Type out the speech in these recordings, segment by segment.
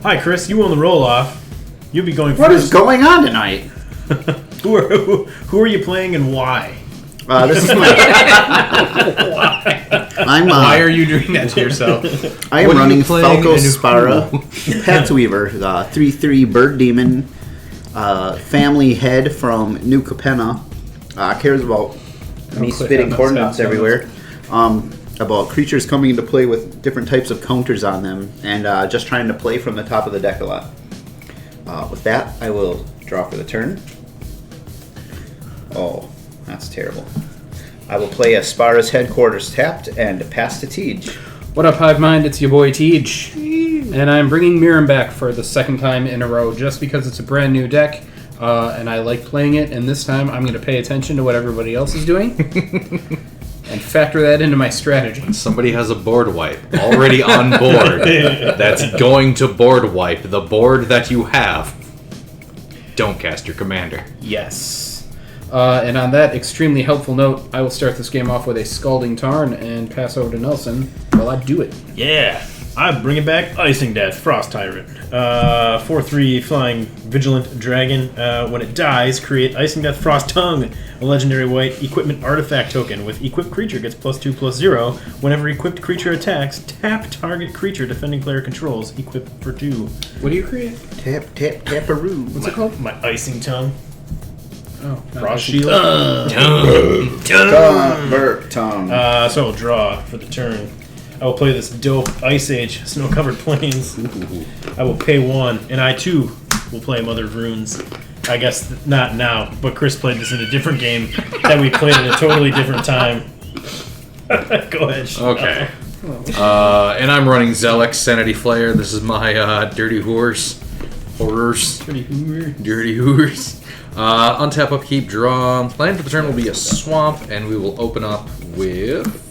Hi, Chris. You won the roll-off. You'll be going What first. is going on tonight? Who are you playing and why? This is my. Why are you doing that to yourself? I am running Falco Spara, Pact Weaver, 3/3 Bird Demon, family head from New Capenna. Cares about me spitting corn nuts everywhere. About creatures coming into play with different types of counters on them, and just trying to play from the top of the deck a lot. With that, I will draw for the turn. Oh, that's terrible. I will play Aspara's Headquarters tapped and pass to Tej. What up, Hive Mind? It's your boy Tej. And I'm bringing Miirym back for the second time in a row just because it's a brand new deck, and I like playing it, and this time I'm going to pay attention to what everybody else is doing and factor that into my strategy. Somebody has a board wipe already on board that's going to board wipe the board that you have. Don't cast your commander. Yes. And on that extremely helpful note, I will start this game off with a Scalding Tarn and pass over to Nelson while I do it. Yeah. I'm bringing back Icingdeath, Frost Tyrant. 4/3 flying Vigilant Dragon. When it dies, create Icingdeath Frost Tongue, a legendary white equipment artifact token. With equipped creature gets +2/+0. Whenever equipped creature attacks, tap target creature defending player controls, equip for 2. What do you create? Tap, tap, taparoo. What's it called? My Icing Tongue. Oh, Frost Shield. Convert tongue. So I'll draw for the turn. I will play this dope Ice Age Snow-Covered Plains. I will pay 1, and I too will play Mother of Runes. I guess not now, but Chris played this in a different game that we played at a totally different time. Go ahead. Okay. And I'm running Zellix, Sanity Flare. This is my Dirty Horse. Horrors. Dirty Horse. Untap, upkeep, draw. Land for the turn will be a swamp, and we will open up with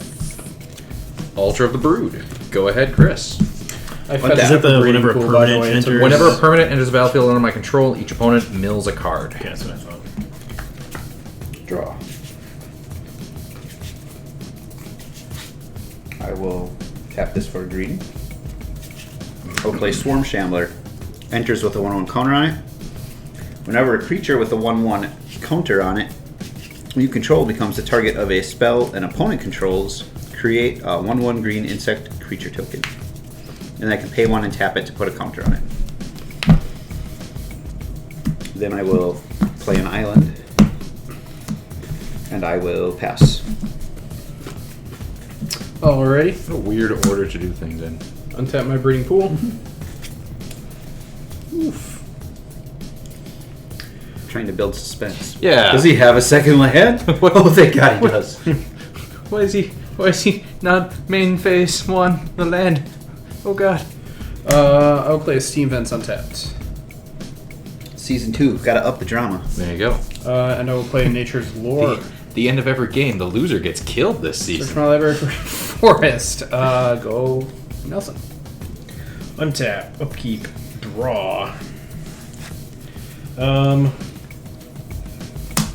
Altar of the Brood. Go ahead, Chris. I Is that the whenever a permanent enters? Whenever a permanent enters the battlefield under my control, each opponent mills a card. Okay, that's what I thought. Draw. I will tap this for green. I will play Swarm Shambler. Enters with a 1/1 counter on it. Whenever a creature with a 1/1 counter on it you control becomes the target of a spell an opponent controls, create a 1/1 green insect creature token. And I can pay 1 and tap it to put a counter on it. Then I will play an island. And I will pass. Alrighty. What a weird order to do things in. Untap my breeding pool. Oof. Trying to build suspense. Yeah. Does he have a second land? Oh, thank God he does. Why is he not main phase 1, the land? Oh god. I'll play a Steam Vents untapped. Season 2, gotta up the drama. There you go. And I will play Nature's Lore. The end of every game, the loser gets killed this Search season. my library for Forest. Go Nelson. Untap, upkeep, draw. I'm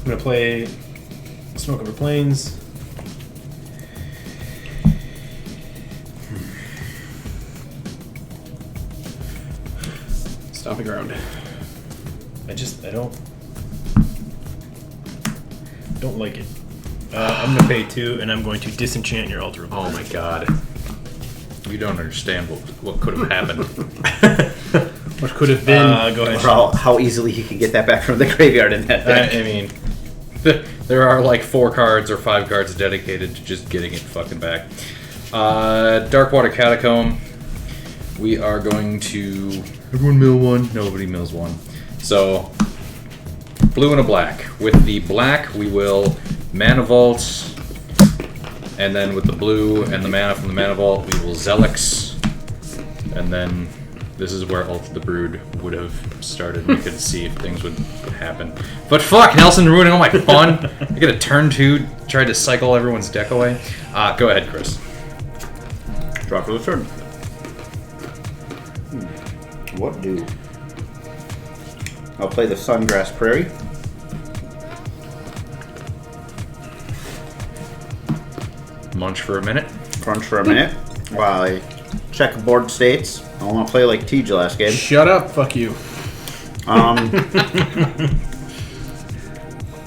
gonna play Smoke Over Plains. Stomping ground. I don't like it. I'm gonna pay 2, and I'm going to disenchant your Altar of Oh my god. You don't understand what could have happened. What could have been. Go ahead. Or how easily he can get that back from the graveyard in that deck. I mean, there are like 4 cards or 5 cards dedicated to just getting it fucking back. Darkwater Catacomb. We are going to... Everyone mill 1. Nobody mills 1. So, blue and a black. With the black, we will Mana Vault. And then with the blue and the mana from the Mana Vault, we will Zellix. And then this is where Ult the Brood would have started. We could see if things would happen. But fuck, Nelson ruining all my fun. I get a turn 2, tried to cycle everyone's deck away. Go ahead, Chris. Draw for the turn. What do? I'll play the Sungrass Prairie. Munch for a minute. Crunch for a minute while I check board states. I want to play like Tej last game. Shut up, fuck you.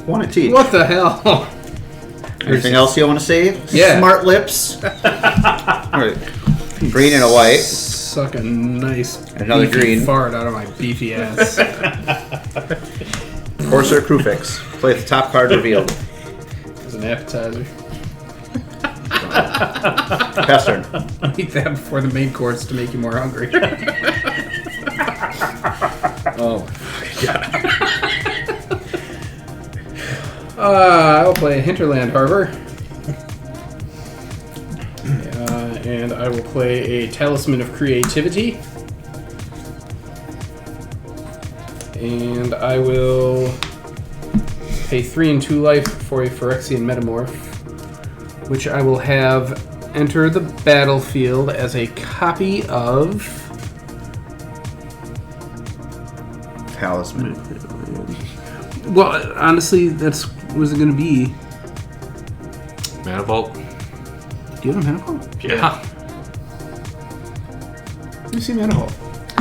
Want to Tej. What the hell? Anything else you want to say? Yeah. Smart lips. Alright. Green and a white. Suck a nice Another beefy green. fart out of my beefy ass. Corsair Crewfix. Play the top card revealed. As an appetizer. Pass turn. Eat that before the main course to make you more hungry. Oh, I'll play Hinterland Harbor. And I will play a Talisman of Creativity. And I will pay 3 and 2 life for a Phyrexian Metamorph, which I will have enter the battlefield as a copy of... Talisman. Well, honestly, that's what is it going to be? Mana Vault. Do you have a Mana Vault? Yeah. Let me see Mana Vault.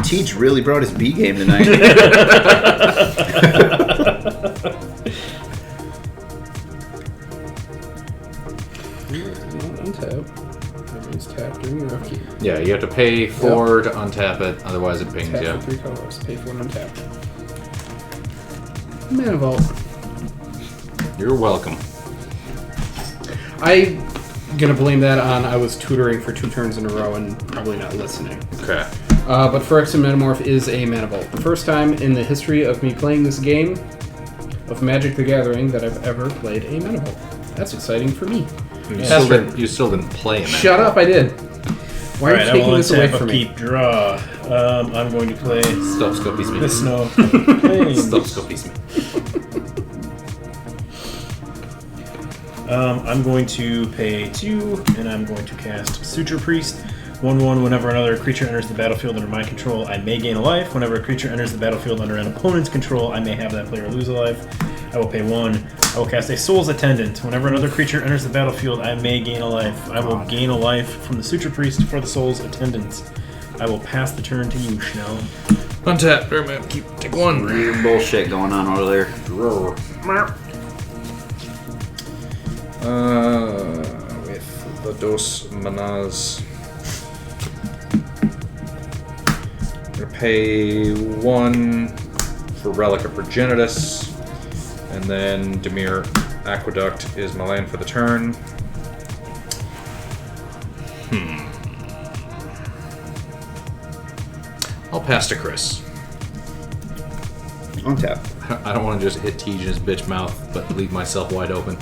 Tej really brought his B game tonight. Untap. Everything's tapped during your upkeep. Yeah, you have to pay 4 to untap it, otherwise it pings Tap you. for 3 colors. Pay for 1 untap. Mana Vault. You're welcome. I'm gonna blame that on I was tutoring for 2 turns in a row and probably not listening. Okay. But Phyrexian Metamorph is a Mana Vault. The first time in the history of me playing this game of Magic the Gathering that I've ever played a Mana Vault. That's exciting for me. You still didn't play a Mana Shut up, I did. Why are you taking this away from me? Keep draw. I'm going to play Stop Scopy Smith. the Snow. Stop Scopy Smith. I'm going to pay 2, and I'm going to cast Suture Priest. 1/1. Whenever another creature enters the battlefield under my control, I may gain a life. Whenever a creature enters the battlefield under an opponent's control, I may have that player lose a life. I will pay 1. I will cast a Soul's Attendant. Whenever another creature enters the battlefield, I may gain a life. I will gain a life from the Suture Priest for the Soul's Attendant. I will pass the turn to you, Schnell. Untap. Take 1. Weird bullshit going on over there. With the dos manas. I'm gonna pay 1 for Relic of Progenitus, and then Dimir Aqueduct is my land for the turn. I'll pass to Chris. Untap. I don't want to just hit Tej in his bitch mouth, but leave myself wide open.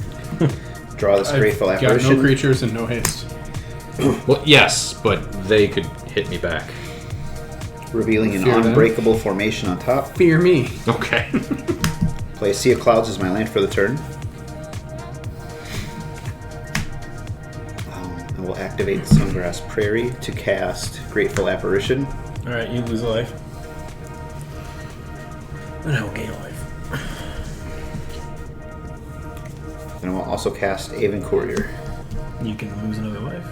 Draw this Grateful Got Apparition. no creatures and no haste. Well, yes, but they could hit me back. Revealing an Fear them. unbreakable formation on top. Fear me. Okay. Play Sea of Clouds as my land for the turn. I will activate Sungrass Prairie to cast Grateful Apparition. Alright, you lose a life. And I will gain a life. And I will also cast Aven Courier. You can lose another life.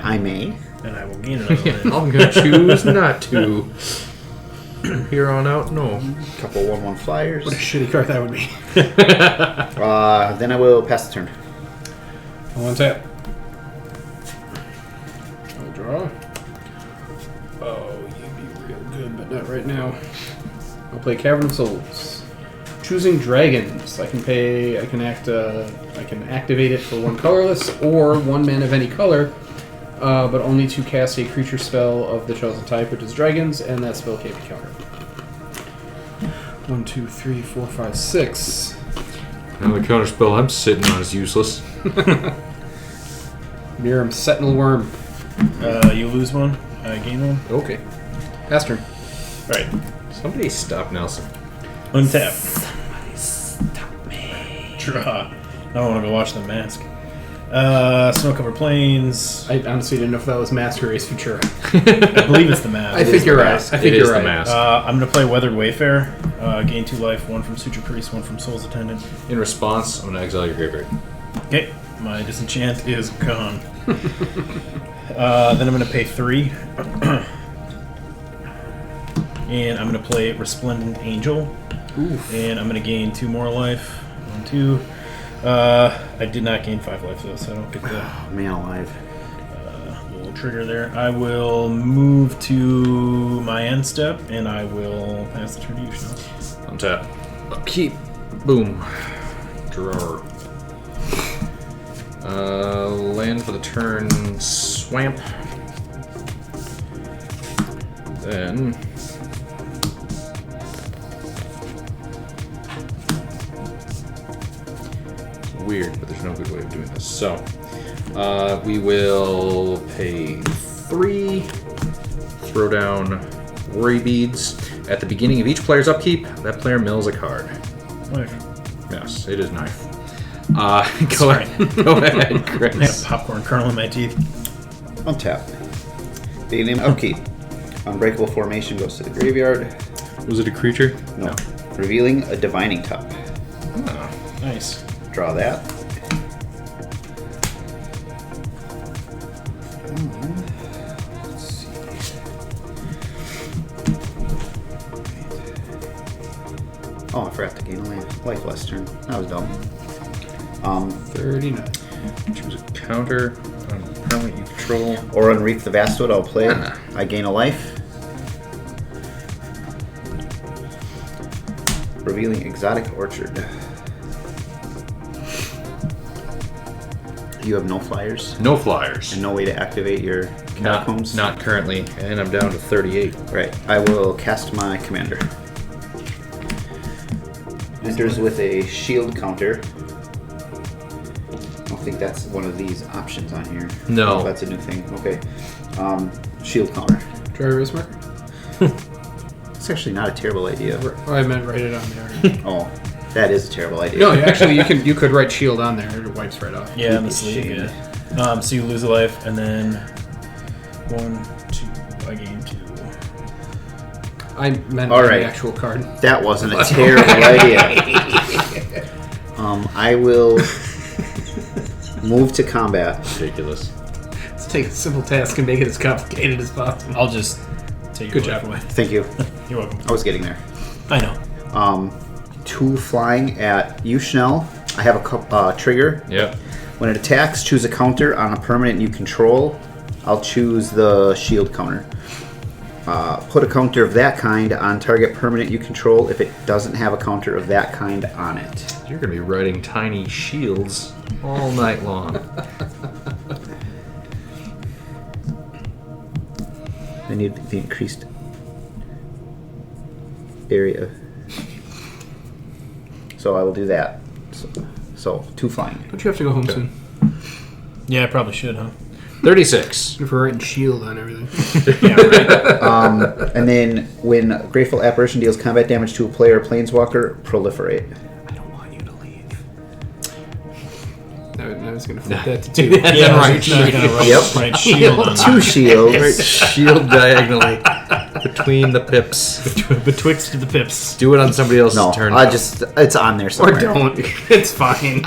I may. And I will gain another life. I'm gonna choose not to. Here on out, no. Couple 1/1 flyers. What a shitty card that would be. Then I will pass the turn. I'll untap. I'll draw. Oh, you'd be real good, but not right now. I'll play Cavern of Souls. Choosing dragons. I can activate it for 1 colorless or 1 mana of any color, but only to cast a creature spell of the chosen type, which is dragons, and that spell can't be countered. 1, 2, 3, 4, 5, 6. And the counter spell I'm sitting on is useless. Miirym Sentinel Worm. You lose 1. I gain 1. Okay. Pass turn. Alright. Somebody stop Nelson. Untap. Draw. I want to go watch The Mask. Snow-covered plains. I honestly didn't know if that was Mask or Ace Ventura. I believe it's The Mask. I think you're right. Mask. I think It you're is right. the mask. I'm going to play Weathered Wayfarer. Gain 2 life, 1 from Suture Priest, 1 from Soul's Attendant. In response, I'm gonna exile your graveyard. Okay, my disenchant is gone. Then I'm going to pay 3. And I'm going to play Resplendent Angel. Oof. And I'm going to gain 2 more life. 1, 2. I did not gain 5 life though, so I don't get the Man alive. little trigger there. I will move to my end step, and I will pass the turn to you, Chanel. Untap. Upkeep. Boom. Drawer. Land for the turn. Swamp. Then. Weird, but there's no good way of doing this. So, we will pay 3. Throw down worry beads. At the beginning of each player's upkeep, that player mills a card. Knife. Yes, it is knife. Go ahead, Chris. I had a popcorn kernel in my teeth. Untap. Beginning upkeep. Unbreakable formation goes to the graveyard. Was it a creature? No. Revealing a divining top. Oh. Nice. Draw that. Let's see. Oh, I forgot to gain a life last turn. That was dumb. 39. Choose a counter on permanent you control. Or Unwreath the Vastwood, I'll play it. Ah. I gain a life. Revealing Exotic Orchard. You have no flyers No flyers. and no way to activate your catacombs. Not currently, and I'm down to 38. Right. I will cast my commander. Enters with a shield counter. I don't think that's one of these options on here. No. Oh, that's a new thing. Okay. Shield counter. Dry erase marker? It's actually not a terrible idea. Oh, I meant write it on there. Oh, that is a terrible idea. No, actually, you could write shield on there. It wipes right off. Yeah, on the sleeve. Shame. Yeah. So you lose a life, and then 1, 2. I gain 2. I meant All the right. actual card. That wasn't a terrible idea. I will move to combat. Ridiculous. Let's take a simple task and make it as complicated as possible. I'll just take Good your job. life away. Thank you. You're welcome. I was getting there. I know. 2 flying at you, Schnell. I have a trigger. Yep. When it attacks, choose a counter on a permanent you control. I'll choose the shield counter. Put a counter of that kind on target permanent you control if it doesn't have a counter of that kind on it. You're going to be writing tiny shields all night long. I need the increased area. So I will do that. So 2 flying. Don't you have to go home soon? Yeah, I probably should, huh? 36. If we're writing shield on everything. Yeah, right. And then when Grateful Apparition deals combat damage to a player or planeswalker, proliferate. I don't want you to leave. I was going to flip that to 2. Yeah, Then right. right Not gonna write, Yep. write shield on 2 shields. Shield diagonally between the pips. betwixt the pips. Do it on somebody else's No, turn. I just it's on there Or somewhere. don't. It's fine.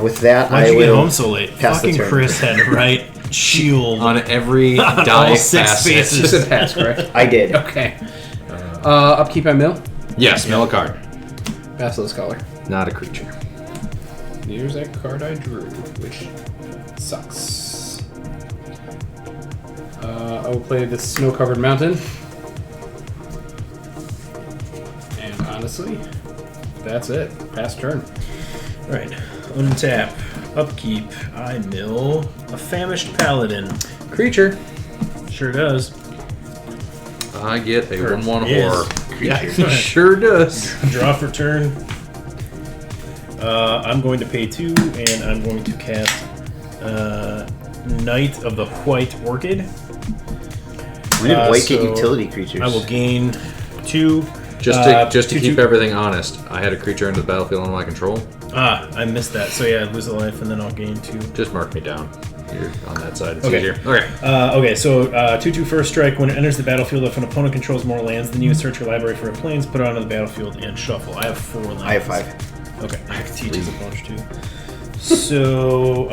With that, Why'd I you get will home so late? pass the Fucking turn. Chris had to write shield. on every On die all 6 facet. faces. Just a pass, correct? I did. Okay. Upkeep on mill. Yes, mill a card. Basilisk Collar. Not a creature. Here's that card I drew, which sucks. I will play the Snow-Covered Mountain. And honestly, that's it. Pass turn. Right. Untap. Upkeep. I mill a famished paladin. Creature. Sure does. I get a 1/1 Yes. horror. Yeah. Sure does. Draw for turn. I'm going to pay 2, and I'm going to cast Knight of the White Orchid. When did white get so utility creatures? I will gain 2. Just to two- keep two- everything honest, I had a creature into the battlefield under my control. I missed that. So yeah, I lose a life, and then I'll gain 2. Just mark me down. You're on that side. It's Okay. easier. Okay. Okay, so 2/2 first strike. When it enters the battlefield, if an opponent controls more lands than you, search your library for a planes, put it onto the battlefield, and shuffle. I have 4 lands. I have 5. Okay, teaches a bunch too. So,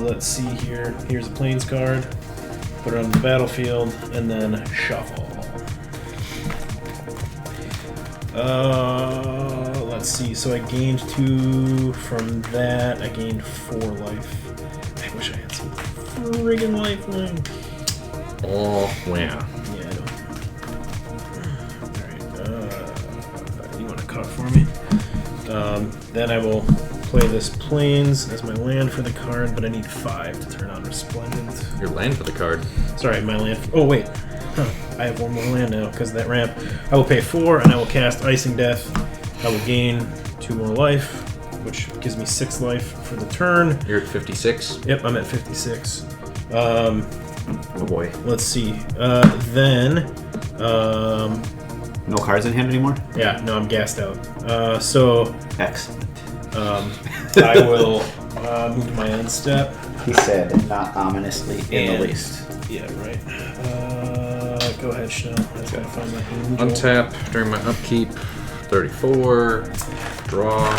let's see here. Here's a plains card. Put it on the battlefield, and then shuffle. Let's see. So I gained 2 from that. I gained 4 life. I wish I had some friggin' lifelink. Oh, yeah. Yeah, I don't. Alright, you want to cut for me? Then I will play this Plains as my land for the card, but I need 5 to turn on Resplendent. Your land for the card. Sorry, my land. Oh, wait. Huh. I have 1 more land now because of that ramp. I will pay 4, and I will cast Icingdeath. I will gain 2 more life, which gives me 6 life for the turn. You're at 56. Yep, I'm at 56. Oh boy. Let's see. Then... No cards in hand anymore? yeah, no, I'm gassed out. So... Excellent. I will move my end step. He said, not ominously in the least. Yeah, right. Go ahead, Chanel. I just gotta find my angel. Untap during my upkeep. 34. Draw.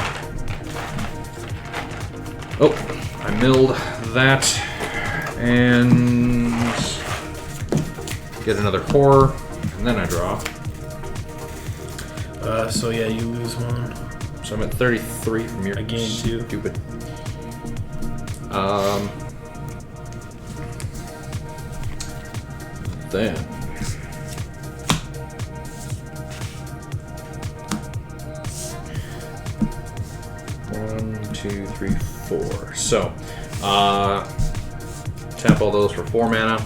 Oh, I milled that. And get another horror. And then I draw. So yeah, you lose 1. So I'm at 33 from your I gained 2. Stupid. Then 1, 2, 3, 4. So, tap all those for 4 mana.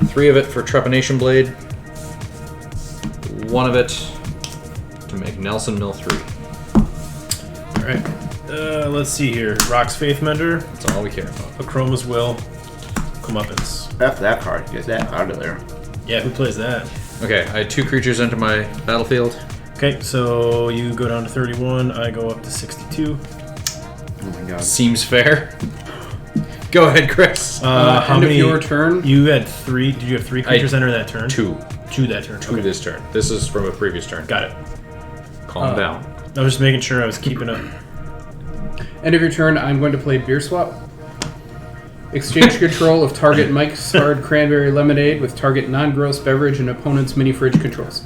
3 of it for Trepanation Blade. 1 of it to make Nelson Mill 3. Alright. Let's see here. Rock's Faith Mender. That's all we care about. Akroma's Will. Comeuppance. After that card, get that out of there. Yeah, who plays that? Okay, I had 2 creatures enter my battlefield. Okay, so you go down to 31. I go up to 62. Oh my god. Seems fair. Go ahead, Chris. How End many? of your turn. You had 3. Did you have 3 creatures enter that turn? 2. 2 that turn. Two Okay. this turn. This is from a previous turn. Got it. Calm down. I was just making sure I was keeping up. End of your turn, I'm going to play Beer Swap. Exchange control of target Mike's Hard Cranberry Lemonade with target non-gross beverage and opponent's mini fridge controls.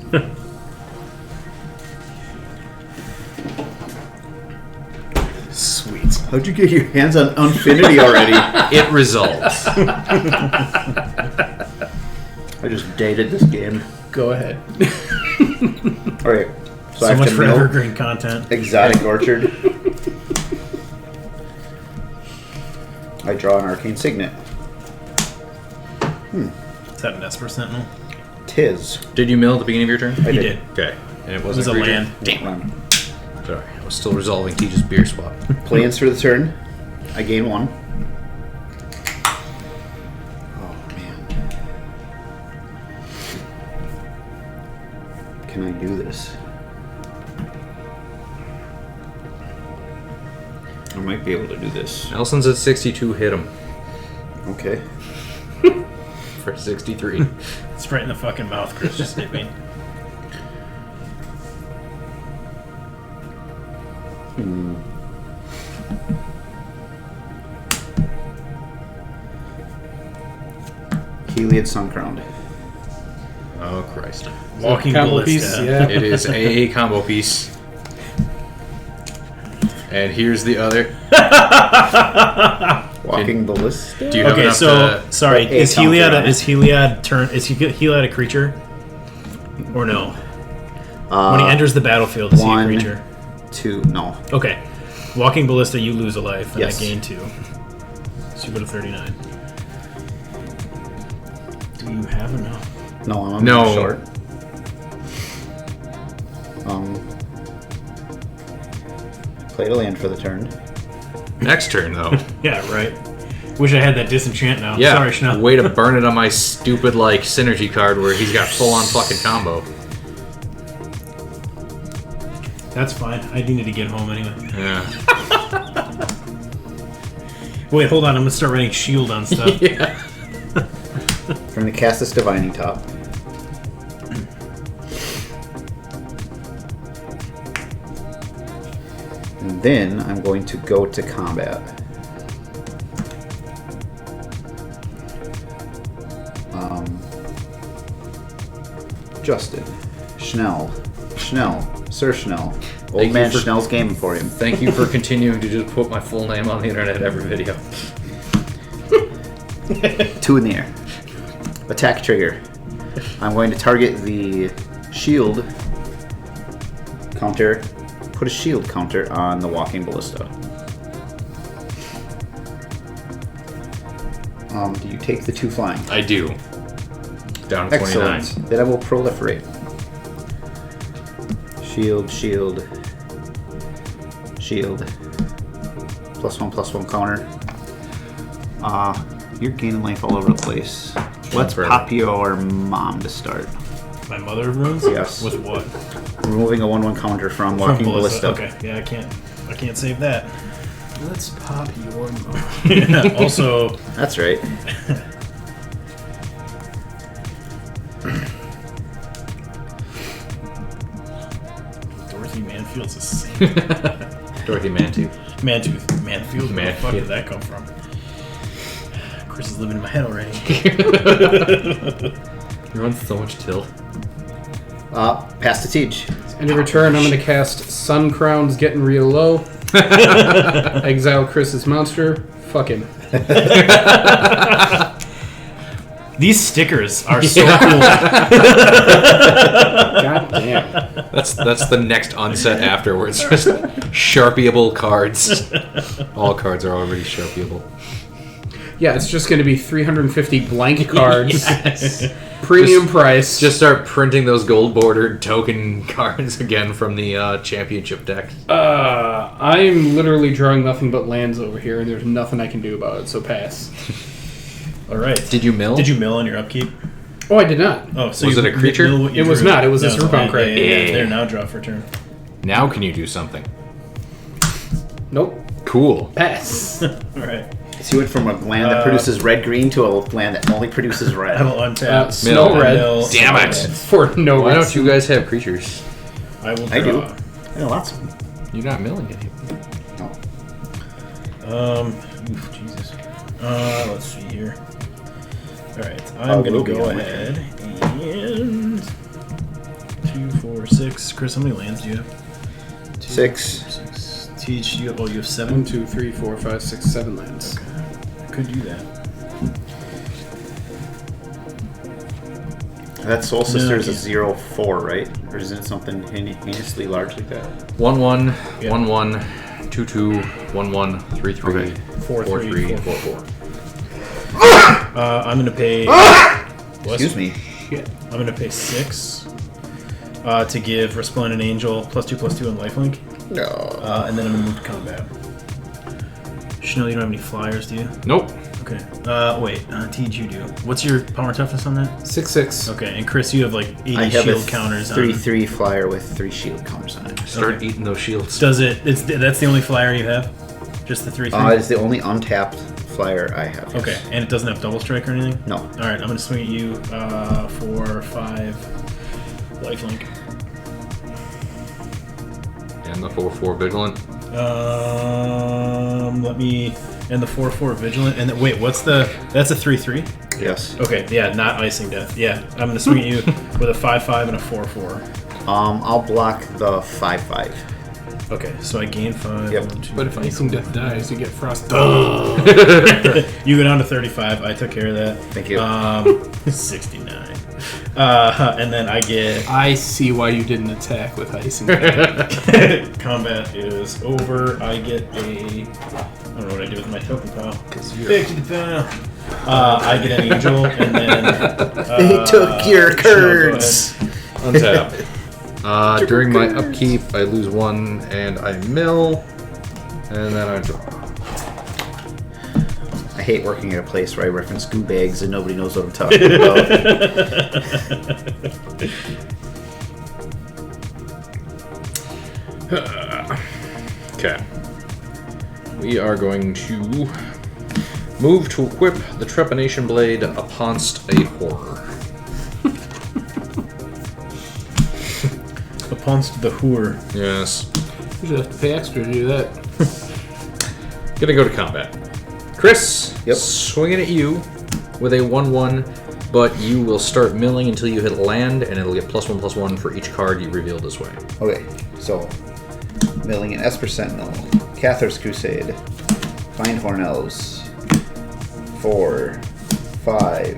Sweet. How'd you get your hands on Infinity already? It resolves. I just dated this game. Go ahead. Alright. So, I So have much to for mill evergreen content. Exotic Orchard. I draw an Arcane Signet. Is that an Esper Sentinel? Tis. Did you mill at the beginning of your turn? I He did. did. Okay. And it It wasn't was a creature? land. Run. Sorry, I was still resolving Teach's beer swap. Plans for the turn. I gain 1. Oh man. Can I do this? I might be able to do this. Nelson's at 62. Hit him Okay. for 63. It's right in the fucking mouth, Chris. Just hit me. Heliod Suncrowned. Oh Christ! Walking Combo Ballista. piece, yeah. It is a combo piece. And here's the other. Walking Ballista. Do you have Okay, enough so to... sorry. Put a Is counter Heliod on it. is Heliod a creature? Or no? When he enters the battlefield, is he a 1, creature? 2. No. Okay. Walking Ballista, you lose a life, and Yes. I gain 2. So you go to 39. Do you have enough? No, I'm a No. bit short. Played a land for the turn. Next turn, though. Yeah, right. Wish I had that disenchant now. Yeah. Sorry, Schnell. Way to burn it on my stupid, like, synergy card where he's got full-on fucking combo. That's fine. I needed to get home anyway. Yeah. Wait, hold on. I'm gonna start writing shield on stuff. Yeah. I'm going to cast this Divining Top. And Then I'm going to go to combat. Justin. Schnell. Sir Schnell. Old man Schnell's gaming for him. Thank you for continuing to just put my full name on the internet every video. 2 in the air. Attack trigger. I'm going to target the shield counter. Put a shield counter on the walking ballista. Do you take the 2 flying? I do. Down to 29. Excellent. Then I will proliferate. Shield. +1/+1 counter. You're gaining life all over the place. Let's pop your mom to start. My mother of runes? Yes. With what? Removing a 1/1 counter from walking ballista. Okay, yeah, I can't save that. Let's pop your mom. Yeah, also, That's right. Dorothy Manfield's the same. Dorothy Mantooth. Manfield. Where the fuck did that come from? Chris is living in my head already. You're on so much tilt. Pass the teach. And in return, I'm going to cast Sun Crown's Getting Real Low. Exile Chris's monster. Fuck him. These stickers are so cool. God damn. That's the next unset afterwards. Just sharpieable cards. All cards are already sharpieable. Yeah, it's just going to be 350 blank cards. Yes. Premium price. Just start printing those gold bordered token cards again from the championship deck. I'm literally drawing nothing but lands over here, and there's nothing I can do about it, so pass. All right. Did you mill? Did you mill on your upkeep? Oh, I did not. Oh, so Was you it a creature? mill what you It was drew. not. It was a No, Serpent Crate. Yeah. There, now draw for turn. Now can you do something? Nope. Cool. Pass. All right. So you went from a land that produces red-green to a land that only produces red. I will untap. Snow red. Damn it. For no Why reason. don't you guys have creatures? I will draw. I do. I know lots of them. You're not milling any. No. Jesus. Let's see here. All right. I'm gonna go ahead and 2, 4, 6. Chris, how many lands do you have? 6. 6. Teach you. Oh, you have 7. 1, 2, 3, 4, 5, 6, 7 lands. Okay. I could do that. That Soul Sister is a can't. 0/4, right? Or isn't it something heinously large like that? 1/1, Yeah. 1/1, 2/2, 1/1, 3/3, Okay. 4/3, 4/3, 4/4. I'm gonna pay. Excuse me. Shit. I'm gonna pay 6 to give Resplendent Angel +2/+2 and lifelink, No. and then I'm gonna move to combat. Chanel, you don't have any flyers, do you? Nope. Okay. Wait. Teej, you do. What's your power toughness on that? 6/6. Okay, and Chris, you have like 80 I have shield a counters on. 3/3 flyer with 3 shield counters on it. Start Okay. eating those shields. Does it? That's the only flyer you have. Just the 3/3. It's the only untapped flyer I have. Yes. Okay, and it doesn't have double strike or anything. No. All right, I'm gonna swing at you for 5 lifelink. And the 4/4 vigilant. Let me. And the 4/4 vigilant. And wait, what's the? That's a 3/3. Yes. Okay, yeah, not Icingdeath. Yeah, I'm gonna swing at you with a 5/5 and a 4/4. I'll block the 5/5. Okay, so I gain 5. Yep. 1, 2, But if 3, Icingdeath dies, you get Frost. You go down to 35. I took care of that. Thank you. 69. And then I get I see why you didn't attack with Icingdeath. combat is over. I get a. I don't know what I do with my token pile. Back to the pile. I get an angel, and then They took your cards. Untap. During my upkeep, I lose 1 and I mill. And then I draw. I hate working at a place where I reference goo bags and nobody knows what I'm talking about. Okay. We are going to move to equip the Trepanation Blade uponst a horror. Uponst the Hoor. Yes. Usually have to pay extra to do that. Gonna go to combat. Chris, Yep. swinging at you with a 1/1, but you will start milling until you hit land, and it'll get +1/+1 for each card you reveal this way. Okay, so milling an Esper Sentinel, Cathar's Crusade, Find Horn Elves, 4, 5,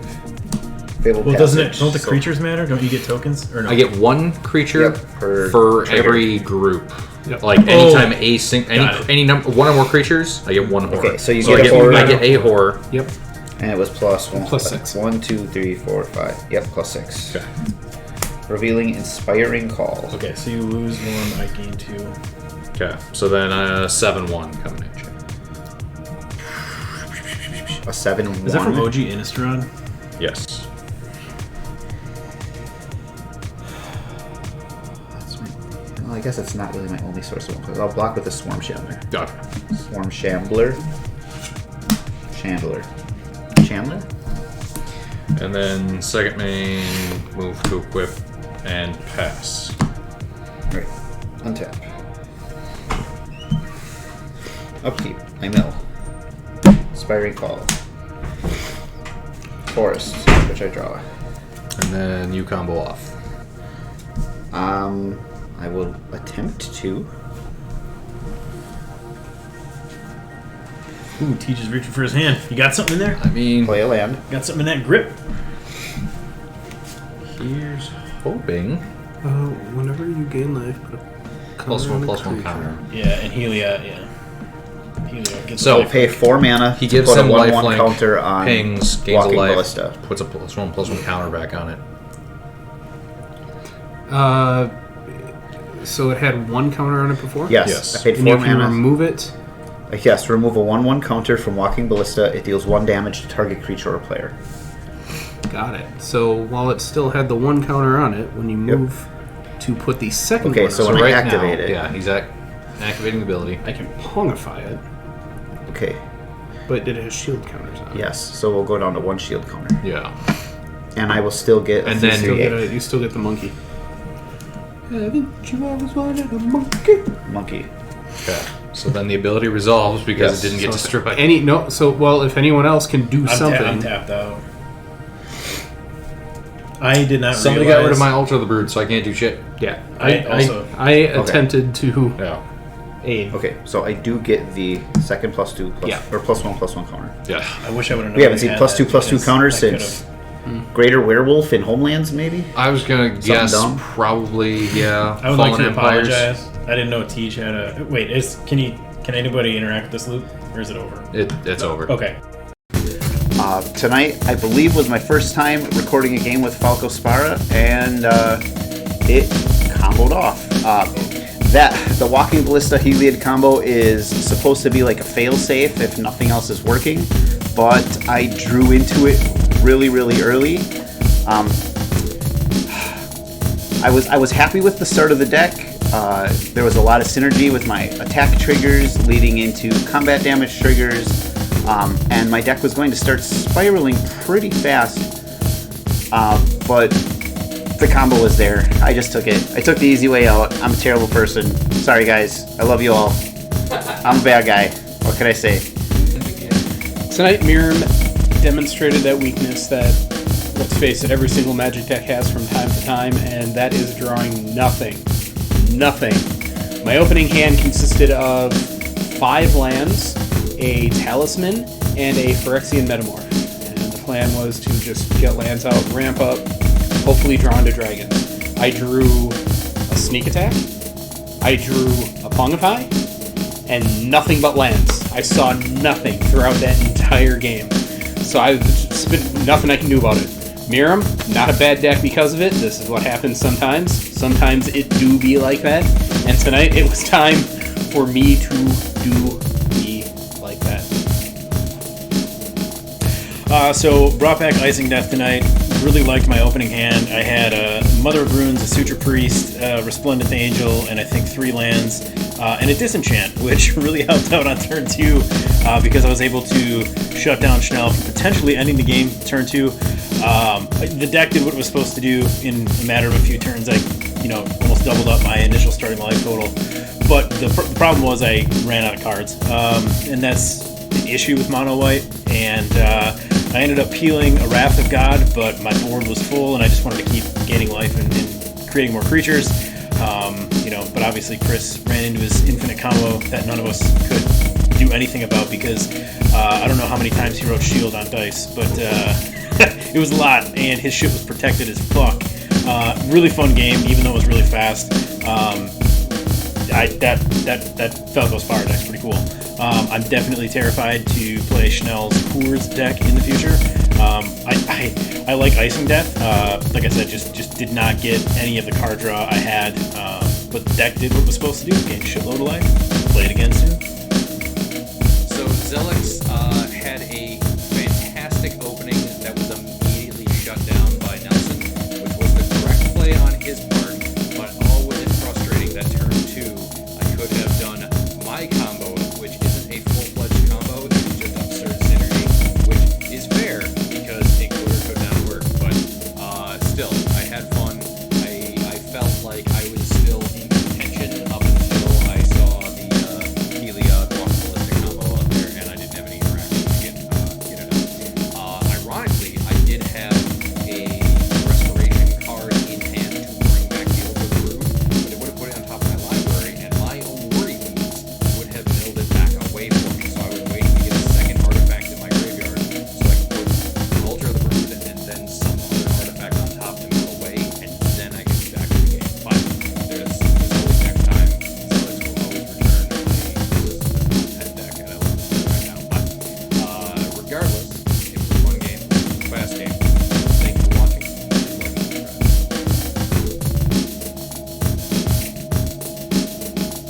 Fabled Well, Passage. don't the creatures matter? Don't you get tokens? Or no? I get one creature Yep, for trigger. every group. Yep. Like anytime Got any number one or more creatures, I get one horror. Okay, so you I get a horror. I get a horror. Yep. And it was +1. +6. 1, 2, 3, 4, 5. Yep, +6. Okay. Revealing Inspiring Call. Okay, so you lose 1, I gain 2. Okay. So then 7/1 coming at you. A 7/1. Is that from OG Innistrad? Yes. Well, I guess it's not really my only source of one. I'll block with a Swarm Shambler. Okay. Swarm Shambler. Chandler? And then second main, move to equip and pass. Right. Untap. Upkeep. I mill. Inspiring Call. Forest, which I draw. And then you combo off. I will attempt to. Ooh, Teach is reaching for his hand. You got something in there? I mean, Play a land. Got something in that grip? here's hoping. Whenever you gain life, put a +1/+1 counter. Yeah, and Helia, yeah. Helia gets So- life. Pay 4 mana. He to gives put him a 1/1 lifelink, counter on pings, gains a Walking life, Ballista. puts a +1/+1 counter back on it. So it had 1 counter on it before? Yes. Yes. I paid And 4 you can mana. remove it. Yes, remove a 1/1 counter from Walking Ballista. It deals 1 damage to target creature or player. Got it. So while it still had the 1 counter on it, when you move to put the second Okay, one so on, when I right activate now, it. yeah, he's activating the ability. I can pongify it, Okay. but it has shield counters on it. Yes. So we'll go down to 1 shield counter. Yeah. And I will still get a And then- You still 3/3 you still get the monkey. Haven't you always wanted a monkey? monkey. Okay. So then the ability resolves because Yes. it didn't get destroyed. If anyone else can do I'm something, tapped out. I did not Somebody realize... got rid of my Altar of the Brood, so I can't do shit. yeah. I attempted to Yeah. aid. Okay, so I do get the second +2 Yeah. or +1/+1 counter. Yeah. I wish I would have known. We haven't you seen had +2/+2 that, counters because I since Greater Werewolf in Homelands, maybe. I was gonna guess dumb? probably, yeah. I would like Fallen to Empires. apologize. I didn't know Teach had a... Wait, can anybody interact with this loop? Or is it over? It's over. Okay. Tonight, I believe, was my first time recording a game with Falco Spara, and it comboed off. The Walking Ballista Heliod combo is supposed to be like a fail-safe if nothing else is working, but I drew into it really, really early. I was happy with the start of the deck. There was a lot of synergy with my attack triggers leading into combat damage triggers, and my deck was going to start spiraling pretty fast, but the combo was there. I just took it. I took the easy way out. I'm a terrible person. Sorry guys, I love you all. I'm a bad guy. What can I say? Tonight, Miirym demonstrated that weakness that, let's face it, every single Magic deck has from time to time, and that is drawing nothing. Nothing. My opening hand consisted of 5 lands, a Talisman, and a Phyrexian Metamorph. And the plan was to just get lands out, ramp up, hopefully draw into dragons. I drew a Sneak Attack, I drew a Pongify, and nothing but lands. I saw nothing throughout that entire game. So it's been nothing I can do about it. Miirym, not a bad deck because of it. This is what happens sometimes. Sometimes it do be like that. And tonight it was time for me to do be like that. So brought back Icingdeath tonight. Really liked my opening hand. I had a Mother of Runes, a Suture Priest, Resplendent Angel, and I think 3 lands, and a Disenchant, which really helped out on turn 2 because I was able to shut down Schnell, potentially ending the game turn 2. The deck did what it was supposed to do in a matter of a few turns. I almost doubled up my initial starting life total. But the problem was I ran out of cards, and that's the issue with mono white. And I ended up peeling a Wrath of God, but my board was full, and I just wanted to keep gaining life and creating more creatures. But obviously Chris ran into his infinite combo that none of us could do anything about because I don't know how many times he wrote shield on dice, but it was a lot, and his shit was protected as fuck. Really fun game, even though it was really fast. That Falco Spire deck's pretty cool. I'm definitely terrified to play Schnell's Coors deck in the future. I like Icingdeath. Like I said, just did not get any of the card draw I had. But the deck did what it was supposed to do. Gained a shitload of life. Play it again soon. So Zellix had a